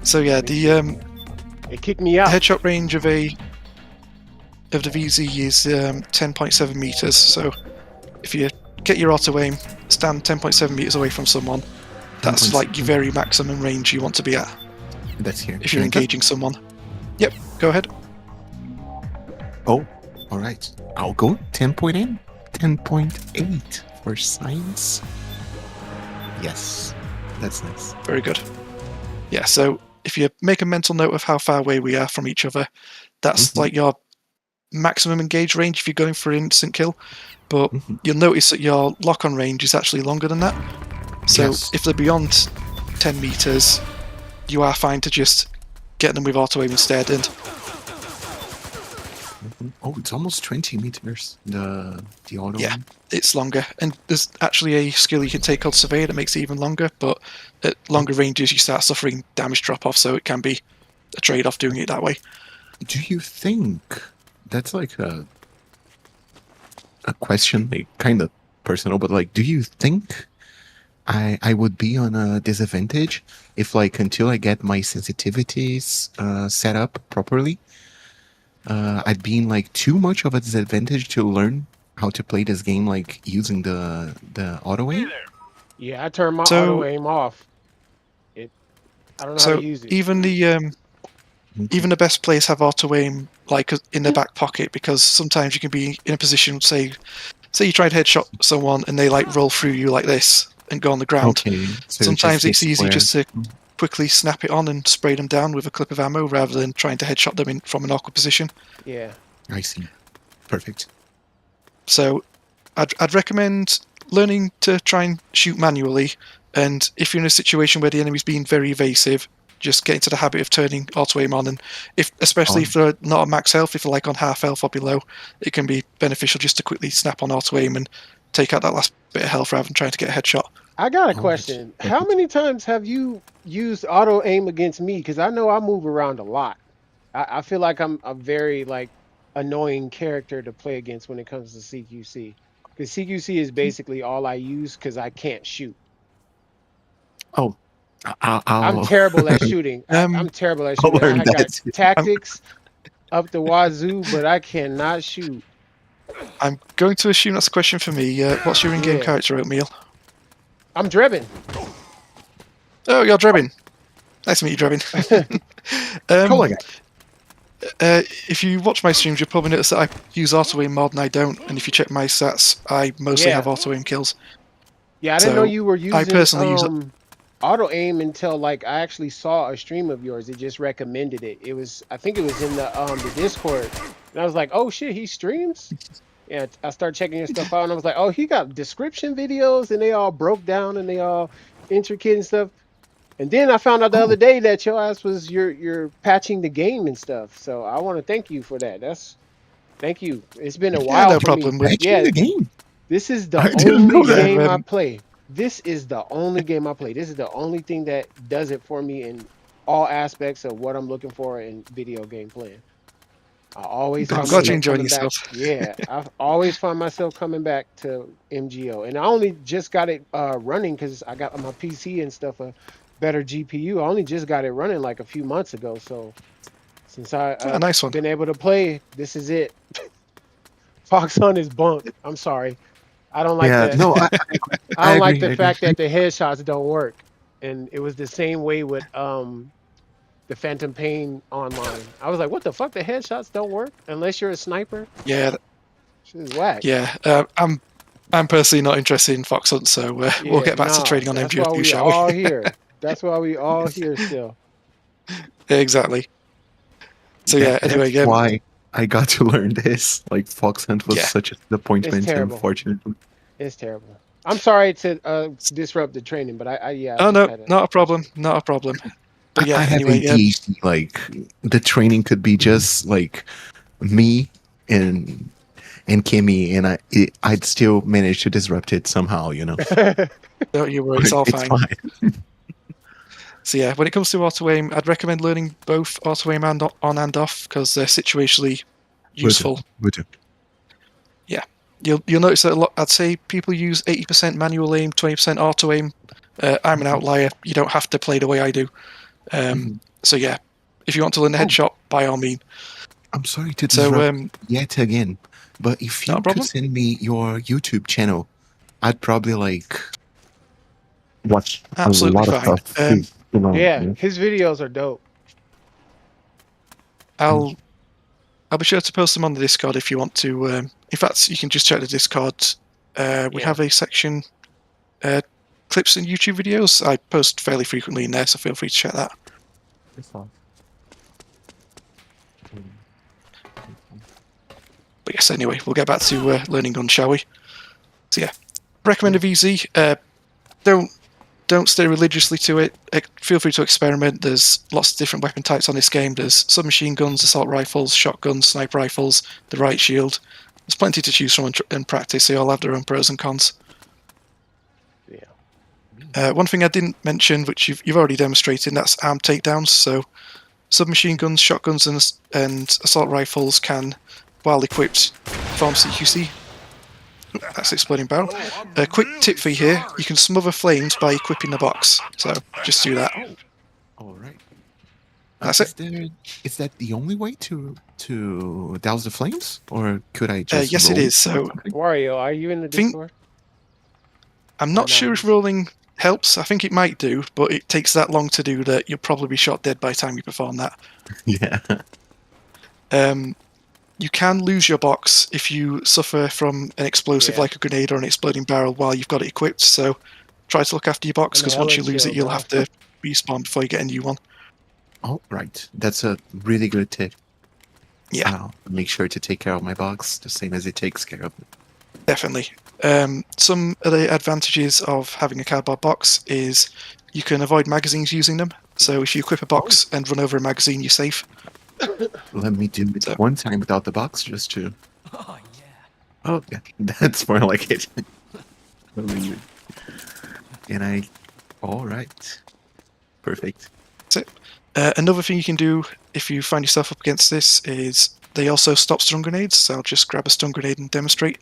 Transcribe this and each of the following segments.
So yeah, the It kicked me out. headshot range of the VZ is 10.7 meters. So if you get your auto aim, stand 10.7 meters away from someone, that's like your very maximum range you want to be at. That's here. If you're engaging someone. Yep, go ahead. Oh, all right. I'll go 10.8. 10.8 for science. Yes, that's nice. Very good. Yeah, so if you make a mental note of how far away we are from each other, that's like your maximum engage range if you're going for an instant kill. But you'll notice that your lock-on range is actually longer than that. So if they're beyond 10 meters, you are fine to just get them with auto aim instead. And oh, it's almost 20 meters. The auto. Yeah, it's longer. And there's actually a skill you can take called Surveyor that makes it even longer. But at longer ranges, you start suffering damage drop-off, so it can be a trade-off doing it that way. Do you think that's like a question, like kind of personal, but like, do you think I would be on a disadvantage if, like, until I get my sensitivities set up properly, I'd be in like too much of a disadvantage to learn how to play this game, like using the auto aim? Yeah, I turned my auto aim off. I don't know how to use it. Even the best players have auto aim like in their back pocket, because sometimes you can be in a position, say you try to headshot someone and they like roll through you like this and go on the ground. Okay, so sometimes it's easy just to quickly snap it on and spray them down with a clip of ammo rather than trying to headshot them from an awkward position. Yeah, I see. Perfect. So I'd recommend learning to try and shoot manually, and if you're in a situation where the enemy's being very evasive, just get into the habit of turning auto aim on, and especially if they're not at max health, if they're like on half health or below, it can be beneficial just to quickly snap on auto aim and take out that last bit of health rather than trying to get a headshot. I got a question. How many times have you used auto aim against me? Because I know I move around a lot. I feel like I'm a very like annoying character to play against when it comes to CQC. Because CQC is basically all I use because I can't shoot. Oh, I'm terrible at shooting. I'm terrible at shooting. I got tactics up the wazoo, but I cannot shoot. I'm going to assume that's a question for me. What's your in-game character, Oatmeal? I'm Drebin. Oh, you're Drebin. Nice to meet you, Drebin. Cool again. If you watch my streams, you'll probably notice that I use auto aim more than I don't, and if you check my stats, I mostly have auto aim kills. Yeah, I didn't know you were using I personally use auto aim until like I actually saw a stream of yours. It just recommended it. It was, I think it was in the Discord, and I was like, oh shit, he streams. Yeah, I started checking your stuff out, and I was like, oh, he got description videos, and they all broke down, and they all intricate and stuff. And then I found out the other day that your ass was you're patching the game and stuff. So I want to thank you for that. Thank you. It's been a while. No problem. Patching the game. This is the only game I play. This is the only game I play. This is the only thing that does it for me in all aspects of what I'm looking for in video game playing. I always. I'm glad you're enjoying yourself. Yeah, I always find myself coming back to MGO, and I only just got it running because I got my PC and stuff a better GPU. I only just got it running like a few months ago, so since I've nice one. been able to play, this is it. Fox on his bunk. I'm sorry. I don't like that. No, I don't like the fact that the headshots don't work. And it was the same way with the Phantom Pain online. I was like, what the fuck? The headshots don't work unless you're a sniper? Yeah. Shit is whack. Yeah. I'm personally not interested in Fox Hunt, so we'll get back to trading on MGO, shall we? All here. That's why we all here still. Exactly. So yeah, anyway. That's why I got to learn this. Like, Fox Hunt was such a disappointment, unfortunately. It's terrible. I'm sorry to disrupt the training, but Oh no, not a problem. Not a problem. But yeah, I have anyway, ADHD, like the training could be just like me and Kimmy, and I'd still manage to disrupt it somehow, you know. Don't you worry, it's all fine. So yeah, when it comes to auto aim, I'd recommend learning both auto aim and on and off because they're situationally useful. Would you? Yeah, you'll notice that a lot. I'd say people use 80% manual aim, 20% auto aim. I'm an outlier. You don't have to play the way I do. So yeah, if you want to learn the headshot, by all means. I'm sorry to So disrupt yet again, but if not you a problem. could send me your YouTube channel, I'd probably like watch Absolutely a lot of fine. stuff. 'Cause, you know, Yeah, his videos are dope. I'll be sure to post them on the Discord if you want to. In fact, you can just check the Discord. We Yeah. have a section, clips and YouTube videos. I post fairly frequently in there, so feel free to check that. But yes, anyway, we'll get back to learning guns, shall we? So yeah, recommend a VZ. Don't stay religiously to it. Feel free to experiment. There's lots of different weapon types on this game. There's submachine guns, assault rifles, shotguns, sniper rifles, the right shield. There's plenty to choose from in practice. They all have their own pros and cons. Yeah. One thing I didn't mention, which you've already demonstrated, and that's arm takedowns. So submachine guns, shotguns, and assault rifles can, while equipped, perform CQC. That's exploding barrel. A quick tip for you here: you can smother flames by equipping the box. So just do that. all right. That's it. Is that the only way to douse the flames, or could I just? Yes, it roll is. So Wario, are you in the Discord? I'm not sure if rolling helps. I think it might do, but it takes that long to do that you'll probably be shot dead by the time you perform that. Yeah. You can lose your box if you suffer from an explosive like a grenade or an exploding barrel while you've got it equipped. So try to look after your box, because once you lose it, you'll have to respawn before you get a new one. Oh, right. That's a really good tip. Yeah. I'll make sure to take care of my box the same as it takes care of it. Definitely. Some of the advantages of having a cardboard box is you can avoid magazines using them. So if you equip a box and run over a magazine, you're safe. Let me do it one time without the box, just to. Oh yeah. Oh yeah, that's more like it. And I. All right. Perfect. That's it. Another thing you can do if you find yourself up against this is they also stop stun grenades. So I'll just grab a stun grenade and demonstrate.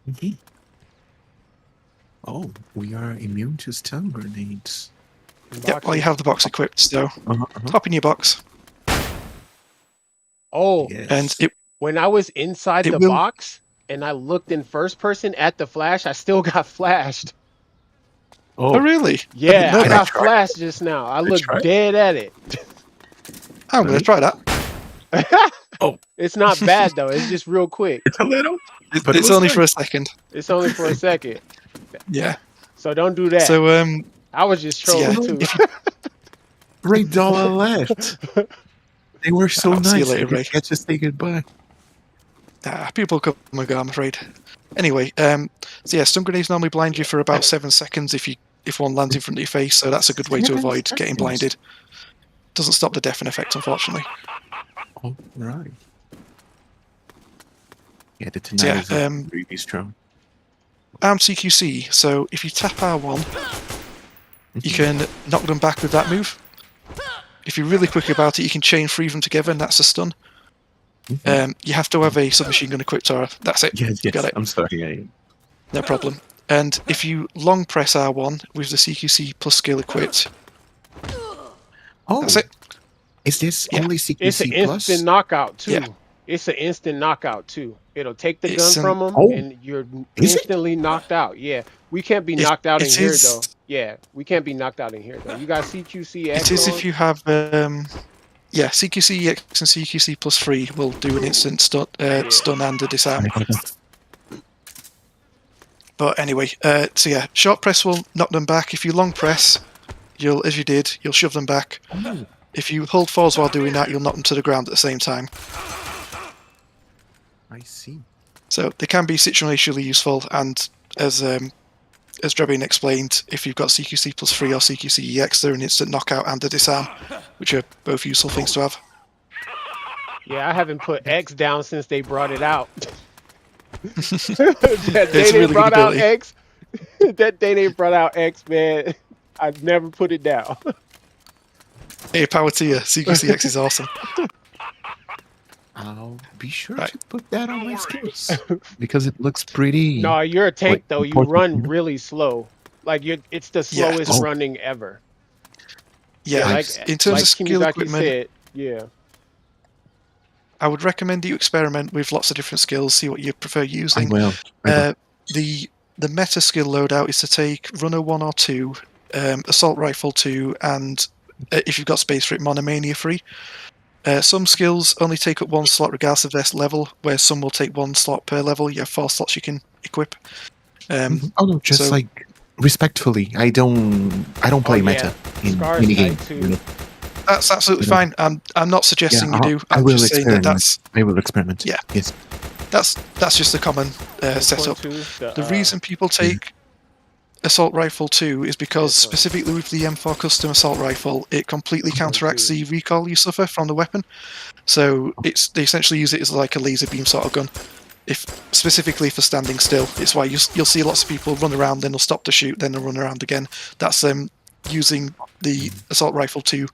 Mm-hmm. Oh, we are immune to stun grenades. Yep, well, you have the box equipped, so hop in your box. Oh, Yes. And when I was inside the box and I looked in first person at the flash, I still got flashed. Oh, really? Yeah, I got try? flashed just now. I looked dead at it. I'm going to try that. Oh, it's not bad though. It's just real quick. It's a little, but It's only for a second. It's only for a second. Yeah. So don't do that. So I was just trolling too. $3 left. They were so I'll nice. see you later, I Ray. can't just say goodbye. People come and go, I'm afraid. Anyway, so yeah, stun grenades normally blind you for about 7 seconds if one lands in front of your face, so that's a good way to avoid getting blinded. Doesn't stop the deafen effect, unfortunately. All right. Yeah, the tonight is really strong. Armed CQC, so if you tap R1, you can knock them back with that move. If you're really quick about it, you can chain 3 of them together, and that's a stun. You have to have a submachine gun equipped, or that's it. Yes, Got it. I'm sorry. No problem. And if you long press R1 with the CQC plus skill equipped, that's it. Is this only CQC It's an plus? instant knockout too. Yeah. It's an instant knockout too. It'll take the It's gun from them, and you're instantly knocked out. Yeah, we can't be knocked out in here though. Yeah, we can't be knocked out in here though. You got CQC X. It is if you have yeah, CQC X and CQC plus 3 will do an instant stun and a disarm. But anyway, so yeah, short press will knock them back. If you long press, as you did, you'll shove them back. If you hold forwards while doing that, you'll knock them to the ground at the same time. I see. So they can be situationally useful, and as Drebin explained, if you've got CQC plus 3 or CQC EX, they're an instant knockout and a disarm, which are both useful things to have. Yeah, I haven't put X down since they brought it out. That day they really brought good out ability. X. That day they brought out X, man. I've never put it down. Hey, power to you. CQC X is awesome. I'll be sure to put that on my skills because it looks pretty. No, you're a tank though. You run really slow. Like it's the slowest running ever. Yeah, in terms like of skill Kimidaki equipment, said, yeah. I would recommend you experiment with lots of different skills, see what you prefer I using. will. I will. The meta skill loadout is to take Runner 1 or 2, Assault Rifle 2, and if you've got space for it, Monomania 3. Some skills only take up 1 slot regardless of their level, where some will take 1 slot per level. You have 4 slots you can equip. Oh no, just so- like respectfully, I don't play meta in Scar's minigame. tight too. You know? That's absolutely You know. fine. I'm not suggesting you do. I I'm will just saying that experiment. I will experiment. Yeah. Yes. that's just a common setup. The reason people take Assault Rifle 2 is because specifically with the M4 Custom Assault Rifle, it completely counteracts the recoil you suffer from the weapon. So they essentially use it as like a laser beam sort of gun. If specifically for standing still, it's why you'll see lots of people run around, then they'll stop to shoot, then they'll run around again. That's them using the Assault Rifle 2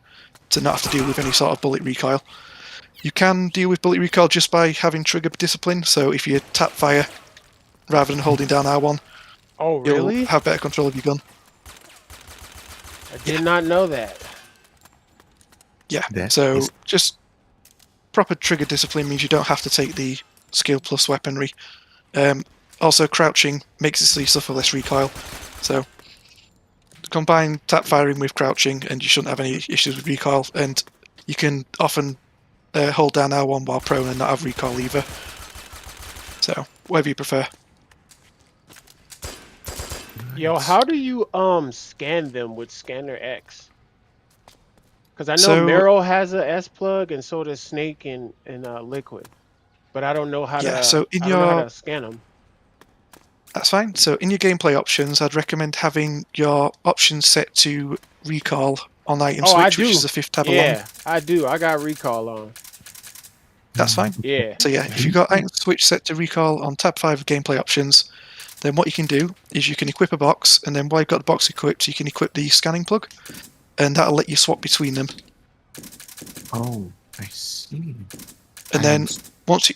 to not have to deal with any sort of bullet recoil. You can deal with bullet recoil just by having trigger discipline. So if you tap fire rather than holding down R1, oh really? you'll have better control of your gun. I did not know that. Yeah. That So is- just proper trigger discipline means you don't have to take the skill plus weaponry. Also, crouching makes it so you suffer less recoil. So combine tap firing with crouching, and you shouldn't have any issues with recoil. And you can often hold down R1 while prone and not have recoil either. So whatever you prefer. Yo, how do you scan them with Scanner X? Because I know So- Meryl has a S plug, and so does Snake and Liquid, but I don't know how Yeah, to. so in I don't know how your- to scan them. That's fine. So in your gameplay options, I'd recommend having your options set to recall on item Oh, I switch, which do. is the 5th tab along. Yeah, I do. I got recall on. That's fine. Yeah. So yeah, if you've got item switch set to recall on tab 5 of gameplay options, then what you can do is you can equip a box, and then while you've got the box equipped, you can equip the scanning plug, and that'll let you swap between them. Oh, I see. And then once you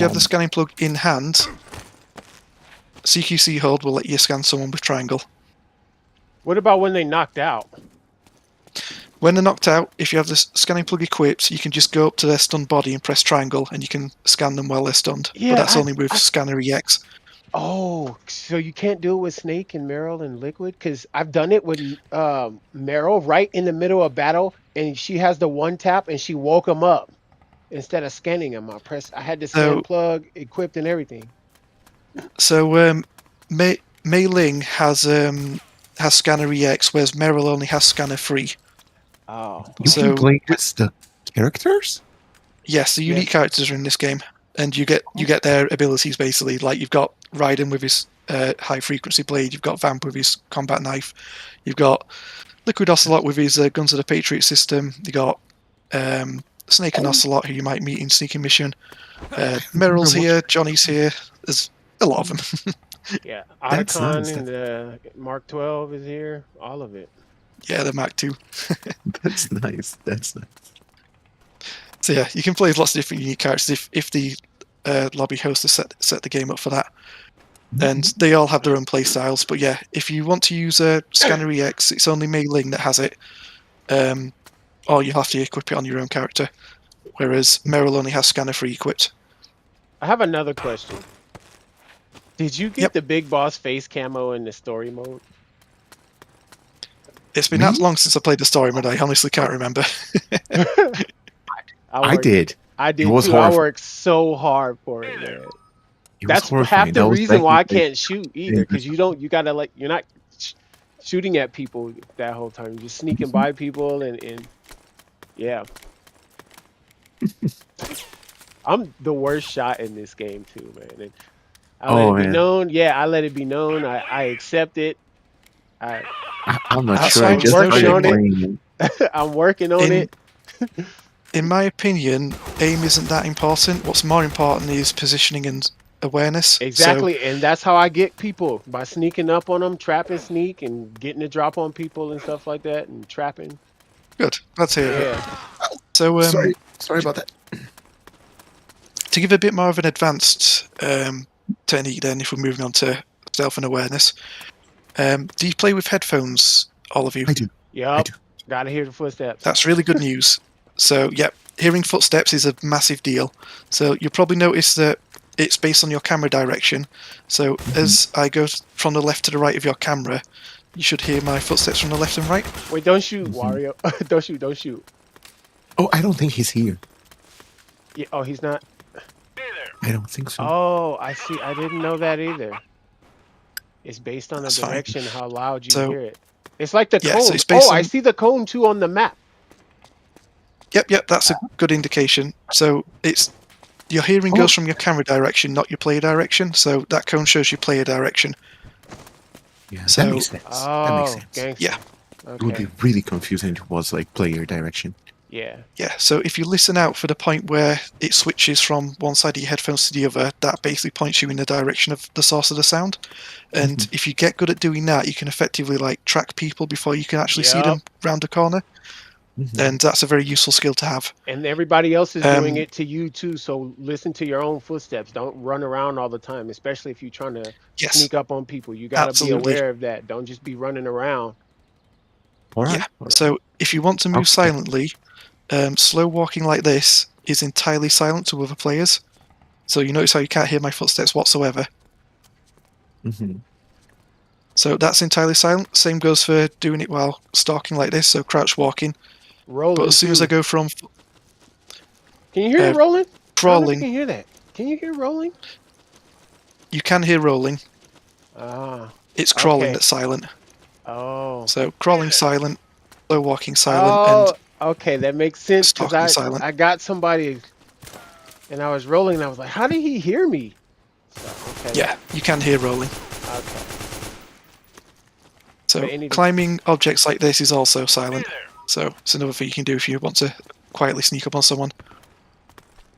have the scanning plug in hand, CQC hold will let you scan someone with triangle. What about when they knocked out? When they're knocked out, if you have the scanning plug equipped, you can just go up to their stunned body and press triangle, and you can scan them while they're stunned. Yeah, but that's only with Scanner EX. Oh, so you can't do it with Snake and Meryl and Liquid? Because I've done it with Meryl right in the middle of battle, and she has the one tap, and she woke him up instead of scanning him. I had the scan plug equipped and everything. So Mei Ling has Scanner EX, whereas Meryl only has Scanner 3. Oh, You So- can play as the characters? Yes, the unique Yes. characters are in this game, and you get their abilities basically. Like you've got Raiden with his high frequency blade, you've got Vamp with his combat knife, you've got Liquid Ocelot with his Guns of the Patriot system, you got Snake and Ocelot, who you might meet in Sneaking Mission. Meryl's here, Johnny's here. There's a lot of them. yeah. That's Otacon nice. and the Mark 12 is here. All of it. Yeah, the Mark II. That's nice. That's nice. So yeah, you can play with lots of different unique characters if the lobby host has set the game up for that. And they all have their own play styles. But yeah, if you want to use a Scanner EX, it's only Mei Ling that has it. Or you have to equip it on your own character. Whereas Meryl only has Scanner 3 equipped. I have another question. Did you get Yep. the Big Boss face camo in the story mode? It's been Me? that long since I played the story mode, I honestly can't remember. I did. I did was too. I horrifying. worked so hard for it, man. It was That's horrifying. half That the was reason why I definitely- can't shoot either, because you gotta like, you're not shooting at people that whole time. You're just sneaking by people and yeah. I'm the worst shot in this game too, man. And I let Oh, it be man. known. Yeah, I let it be known. I accept it. I'm not That's sure. I fine, just working started on it. playing. I'm working on it. In my opinion, aim isn't that important. What's more important is positioning and awareness. Exactly, and that's how I get people, by sneaking up on them, trapping sneak, and getting a drop on people and stuff like that, and trapping. So, good. Glad to hear it. Yeah. So, Sorry about that. to give a bit more of an advanced technique then, if we're moving on to stealth and awareness, do you play with headphones, all of you? I do. Yup. do. Gotta hear the footsteps. That's really good news. So, yeah, hearing footsteps is a massive deal. So you'll probably notice that it's based on your camera direction. So as I go from the left to the right of your camera, you should hear my footsteps from the left and right. Wait, don't shoot, Mhm. Wario. Don't shoot, don't shoot. Oh, I don't think he's here. Yeah, oh, he's not. I don't think so. Oh, I see. I didn't know that either. It's based on the That's fine. direction, how loud you So- hear it. It's like the Yeah, cone. so it's based Oh, I on- see the cone too on the map. Yep, that's a good indication. So your hearing goes from your camera direction, not your player direction. So that cone shows your player direction. Yeah, So- that makes sense. That makes Oh, sense. gangster. Yeah. It would Okay. be really confusing if it was like player direction. Yeah. Yeah, so if you listen out for the point where it switches from one side of your headphones to the other, that basically points you in the direction of the source of the sound. And if you get good at doing that, you can effectively like track people before you can actually see them round the corner. Mhm. And that's a very useful skill to have. And everybody else is doing Um, it to you too. So listen to your own footsteps. Don't run around all the time, especially if you're trying to Yes, sneak up on people. You got to be absolutely. aware of that. Don't just be running around. All right. Yeah. So if you want to move Okay. silently, slow walking like this is entirely silent to other players. So you notice how you can't hear my footsteps whatsoever. Mhm. So that's entirely silent. Same goes for doing it while stalking like this, so crouch walking. Rolling. But as soon as I too. go from Can you hear it uh, rolling? I don't know if you crawling, can hear that. Can you hear rolling? you can hear rolling. Ah. It's crawling Okay. that's silent. Oh. So crawling silent, slow walking silent, Oh, okay, that makes sense because stalking silent. I got somebody and I was rolling and I was like, how did he hear me? So, okay. and yeah, you can hear rolling. Okay. So But anything- climbing objects like this is also silent. So it's another thing you can do if you want to quietly sneak up on someone.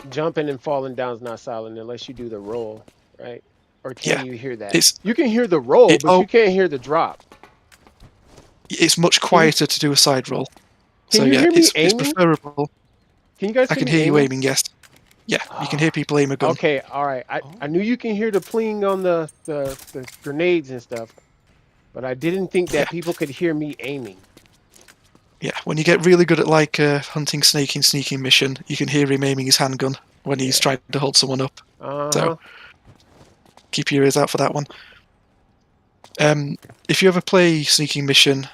Jumping and falling down is not silent unless you do the roll, right? Or can Yeah, you hear that? It's You can hear the roll, It- but oh. you can't hear the drop. it's much quieter to do a side roll. Can So you yeah, hear me it's aiming? preferable. Can you guys I hear can me hear you aiming? aiming, yes. Yeah, you can hear people aim a gun. Okay, all right. I knew you can hear the pling on the grenades and stuff, but I didn't think that Yeah. people could hear me aiming. Yeah, when you get really good at like hunting snake in sneaking mission, you can hear him aiming his handgun when he's Yeah. trying to hold someone up. Uh-huh. Keep your ears out for that one. If you ever play sneaking mission,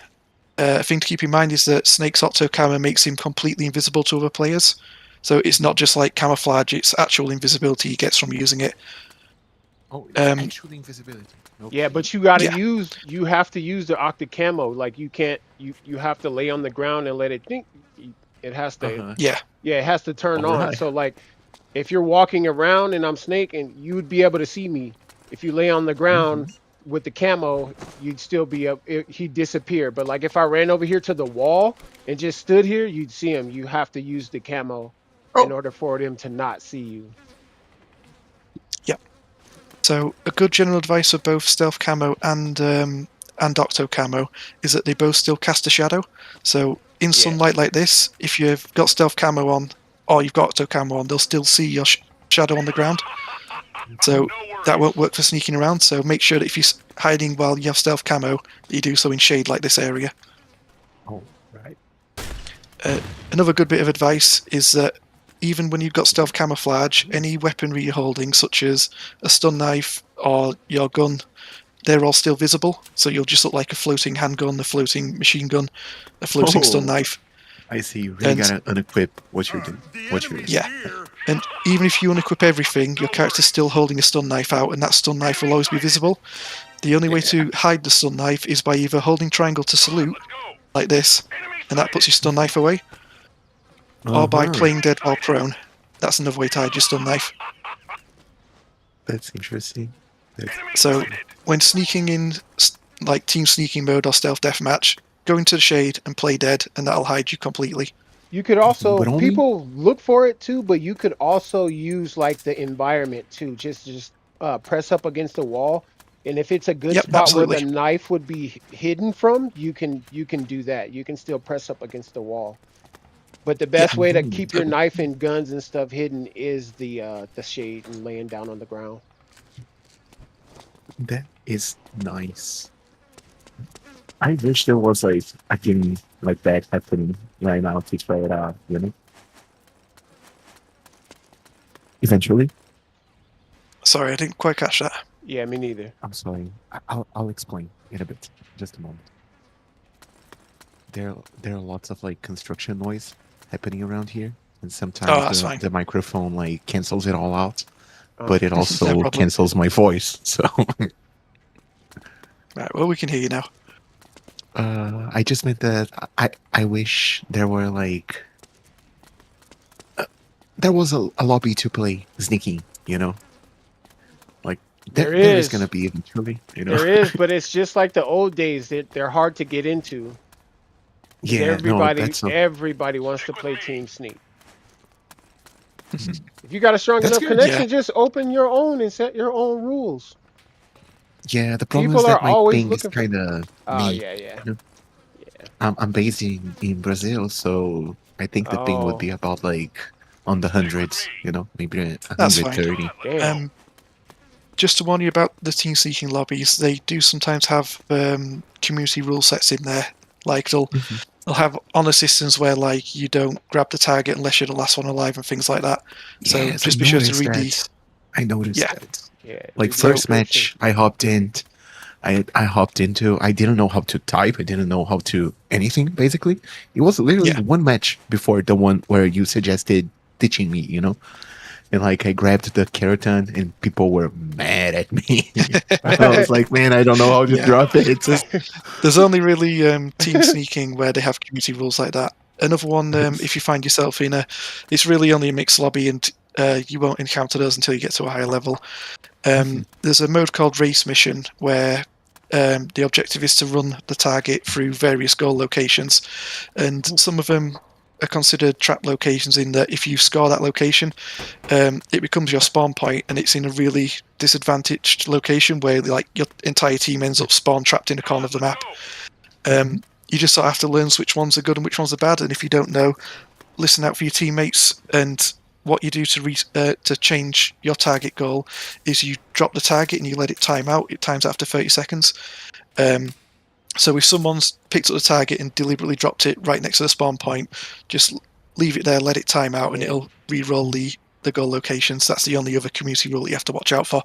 a thing to keep in mind is that Snake's Octo Camera makes him completely invisible to other players. So it's not just like camouflage, it's actual invisibility he gets from using it. Oh, it's Um, actually invisibility. Yeah, Okay. but you gotta Yeah. you have to use the octa camo. Like you can't you have to lay on the ground and let it think. It has to Uh-huh. Yeah, yeah, it has to turn on. Alright. So like if you're walking around and I'm Snake and you would be able to see me. If you lay on the ground with the camo, you'd still be up he'd disappear. But like if I ran over here to the wall and just stood here, you'd see him. You have to use the camo in order for them to not see you. so a good general advice for both Stealth Camo and Octo Camo is that they both still cast a shadow. So in sunlight like this, if you've got Stealth Camo on or you've got Octo Camo on, they'll still see your shadow on the ground. So that won't work for sneaking around. So make sure that if you're hiding while you have Stealth Camo, that you do so in shade like this area. Oh, right. Another good bit of advice is that even when you've got stealth camouflage, any weaponry you're holding, such as a stun knife or your gun, they're all still visible. So you'll just look like a floating handgun, a floating machine gun, a floating stun Oh. knife. I see. You really And- gotta unequip what you're doing. What you're Yeah. And even if you unequip everything, your character's still holding a stun knife out, and that stun knife will always be visible. The only way to hide the stun knife is by either holding triangle to salute, like this, and that puts your stun knife away, or by Uh-huh. playing dead while prone. That's another way to hide your stun knife. That's interesting. So when sneaking in like team sneaking mode or stealth deathmatch, go into the shade and play dead, and that'll hide you completely. You could also But only- people look for it too, but you could also use like the environment too. Just press up against the wall, and if it's a good Yep, spot absolutely. where the knife would be hidden from, you can do that. You can still press up against the wall. But the best way to Mhm. keep your knife and guns and stuff hidden is the shade and laying down on the ground. That is nice. I wish there was like a game like that happening right now to try it out, you know? Eventually. Sorry, I didn't quite catch that. Yeah, me neither. I'm sorry. I'll explain in a bit. Just a moment. There there are lots of like construction noise happening around here, and Oh, sometimes that's fine. the microphone like cancels it all out, but Oh, it No also problem. cancels my voice. So Right, well, we can hear you now. I just meant that I wish there were like there was a lobby to play sneaky, you know? Like there there is gonna is. be eventually, you know? There is, but it's just like the old days. They're hard to get into because Yeah, no, everybody that's a everybody wants to play Team Sneak. If you got a strong that's enough good. Yeah, connection, just open your own and set your own rules. Yeah, the problem is People are that my always thing is looking for. kind of Oh me. yeah, yeah, You know? yeah. I'm based in Brazil, so I think the ping would Oh be about like on the hundreds, you know, maybe that's fine. 130. damn. Um, just to warn you about the team seeking lobbies, they do sometimes have community rule sets in there. Like Mhm. they'll have honor systems where like you don't grab the target unless you're the last one alive and things like that. So Yes, I just be sure to noticed read the that. I noticed yeah. that. Yeah, Like read the So first description. match, I hopped in. I hopped into. I didn't know how to type. I didn't know how to anything. Basically, it was literally yeah, one match before the one where you suggested teaching me. You know, and like I grabbed the keratin, and people were mad at me. I was like, man, I don't know how to yeah. drop it. There's only really team sneaking where they have community rules like that. Another one, if you find yourself in it's really only a mixed lobby and you won't encounter those until you get to a higher level. There's a mode called Race Mission where the objective is to run the target through various goal locations, and some of them are considered trap locations in that if you score that location, it becomes your spawn point, and it's in a really disadvantaged location where like your entire team ends up spawn trapped in a corner of the map. You just sort of have to learn which ones are good and which ones are bad, and if you don't know, listen out for your teammates. And what you do to change your target goal is you drop the target and you let it time out. It times after 30 seconds. So if someone's picked up the target and deliberately dropped it right next to the spawn point, just leave it there, let it time out, and Yeah. it'll re-roll the goal locations. That's the only other community rule you have to watch out for.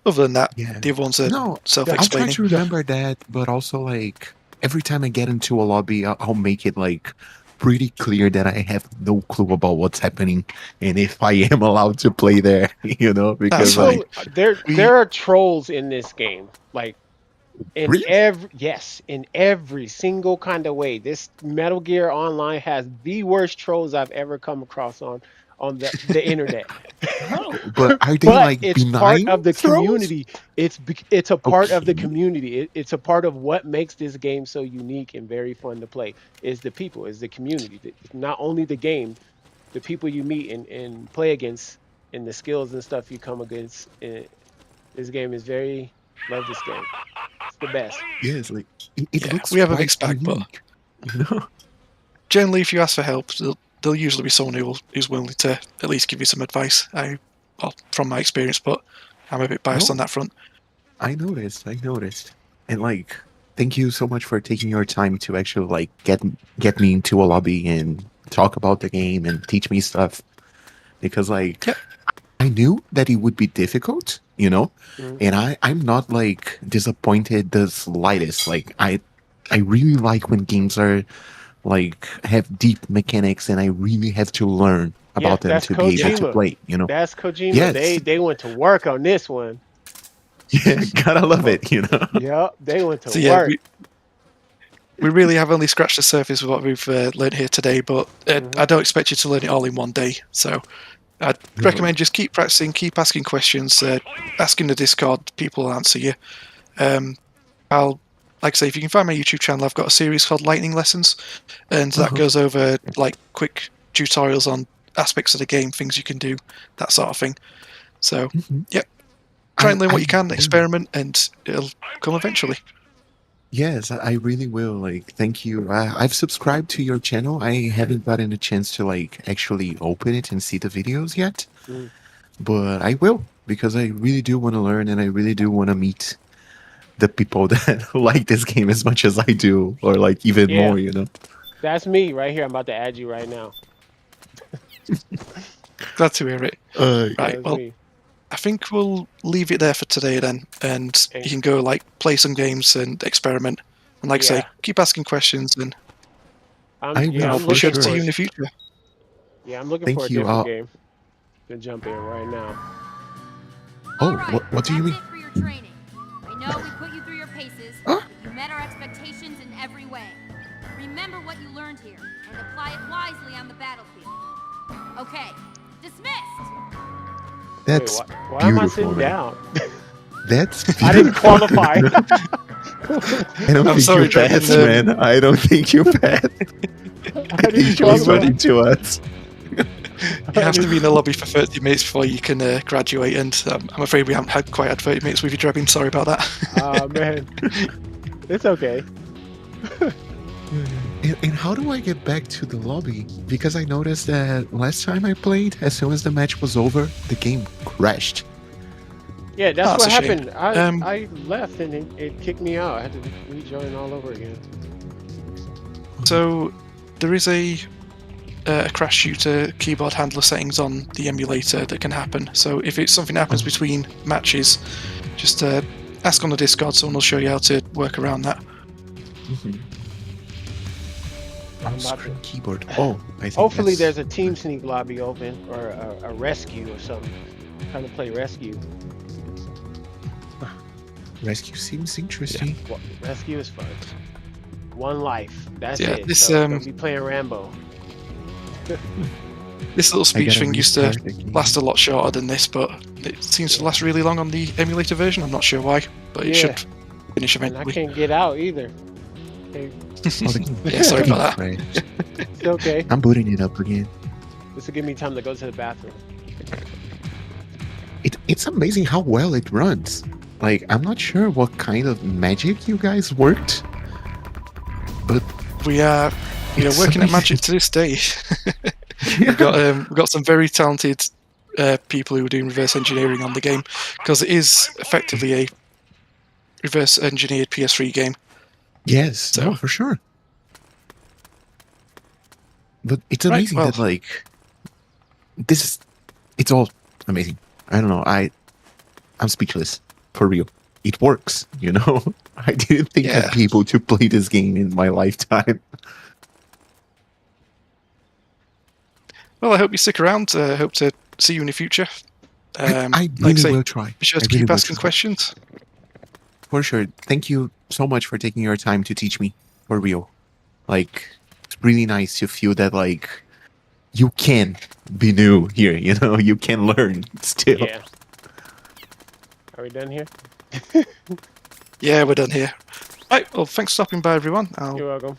Other than that, Yeah. the other ones are No, I'll try self-explaining. to remember that, but also like every time I get into a lobby, I'll make it like pretty clear that I have no clue about what's happening and if I am allowed to play there, you know, That's because fine. People like We there are trolls in this game. Like really? in every single kind of way. This Metal Gear Online has the worst trolls I've ever come across on the internet. How? But are they But like it's part of benign the throws? community. It's a part of the Okay. community. It's a part of what makes this game so unique and very fun to play. Is the people, is the community. It's not only the game, the people you meet and play against, and the skills and stuff you come against. This game is very love this game. It's the best. Yes, like it yeah, looks we have a quite mixed bag, but unique, you know? generally, if you ask for help, there'll usually be someone who's willing to at least give you some advice. Well, from my experience, but I'm a bit biased on No, that front. I noticed. I noticed. And like, thank you so much for taking your time to actually like get me into a lobby and talk about the game and teach me stuff. Because like Yep. I knew that it would be difficult, you know, Mhm. and I'm not like disappointed the slightest. Like I really like when games are like have deep mechanics and I really have to learn Yeah, about them that's to be able to Kojima. play, you know. That's Kojima. Yes, They went to work on this one. yeah, gotta love Oh, it, you know. yep, they went to So yeah, work. we really have only scratched the surface of what we've learned here today, but Hmm. I don't expect you to learn it all in one day. So I'd No, recommend just keep practicing, keep asking questions, asking the Discord. People will answer you. I'll like I say, if you can find my YouTube channel, I've got a series called Lightning Lessons, and that uh-huh. goes over like quick tutorials on aspects of the game, things you can do, that sort of thing. So Mhm. yep, try and learn what I you can, will. experiment, and it'll come eventually. Yes, I really will. Like, thank you. I've subscribed to your channel. I haven't gotten a chance to like actually open it and see the videos yet, Mm. but I will because I really do want to learn and I really do want to meet the people that like this game as much as I do, or like even Yeah. more, you know. That's me right here. I'm about to add you right now. Glad to hear it. Uh, Right, That's well, me. I think we'll leave it there for today then, and Okay. you can go like play some games and experiment. And like I say, Yeah. keep asking questions, and I will, I'm I'll be for sure looking to sure. see for you in the future. I'm looking Thank for a you. different game to jump in right now. Oh, All right, what do you mean? That's it for your training. I know we put you through your paces, Huh? but you met our expectations in every way. Remember what you learned here and apply it wisely on the battlefield. Okay, dismissed. That's Wait, why am I beautiful, sitting man. down? That's beautiful. I didn't qualify. I don't I'm think sorry, you passed, Dragon, man. I don't think you passed. I didn't He was qualify. running to us. You have to be in the lobby for 30 minutes before you can graduate, and I'm afraid we haven't quite had 30 minutes with you, Drebin. Sorry about that. Oh man, it's okay. And how do I get back to the lobby? Because I noticed that last time I played, as soon as the match was over, the game crashed. Yeah, that's Oh, what that's a shame. happened. I left and it kicked me out. I had to rejoin all over again. So there is a crash shooter keyboard handler settings on the emulator that can happen. So if it's something that happens between matches, just ask on the Discord. Someone will show you how to work around that. I'm about Screen to- keyboard. Oh, I think Hopefully, that's- there's a team sneak lobby open or a rescue or something. I'm trying to play rescue. rescue seems interesting. Well, rescue is fun. One life. That's Yeah, it. this, So don't be playing Rambo. This little I speech gotta thing used to restart the game. last a lot shorter than this, but it seems to last really long on the emulator version. I'm not sure why, but it Yeah. should finish And I eventually. can't get out either. Okay, Oh, the game- Yeah, sorry the about game crashed. it's okay. I'm booting it up again. This will give me time to go to the bathroom. It's amazing how well it runs. Like, I'm not sure what kind of magic you guys worked, but We are, It's working at amazing. Magic to this day. we've got some very talented people who are doing reverse engineering on the game, because it is effectively a reverse engineered PS3 game. yes, So- no, for sure. But it's Right, amazing that well- like it's all amazing. I don't know. I'm speechless for real. It works, you know. I didn't think Yeah. I'd be able to play this game in my lifetime. Well, I hope you stick around. I hope to see you in the future. I like really say, will try. be sure I to really keep will asking try. questions. For sure. Thank you so much for taking your time to teach me. For real. Like, it's really nice to feel that like you can be new here, you know, you can learn still. Yeah. Are we done here? Yeah, we're done here. Right, well, thanks for stopping by, everyone. I'll You're welcome.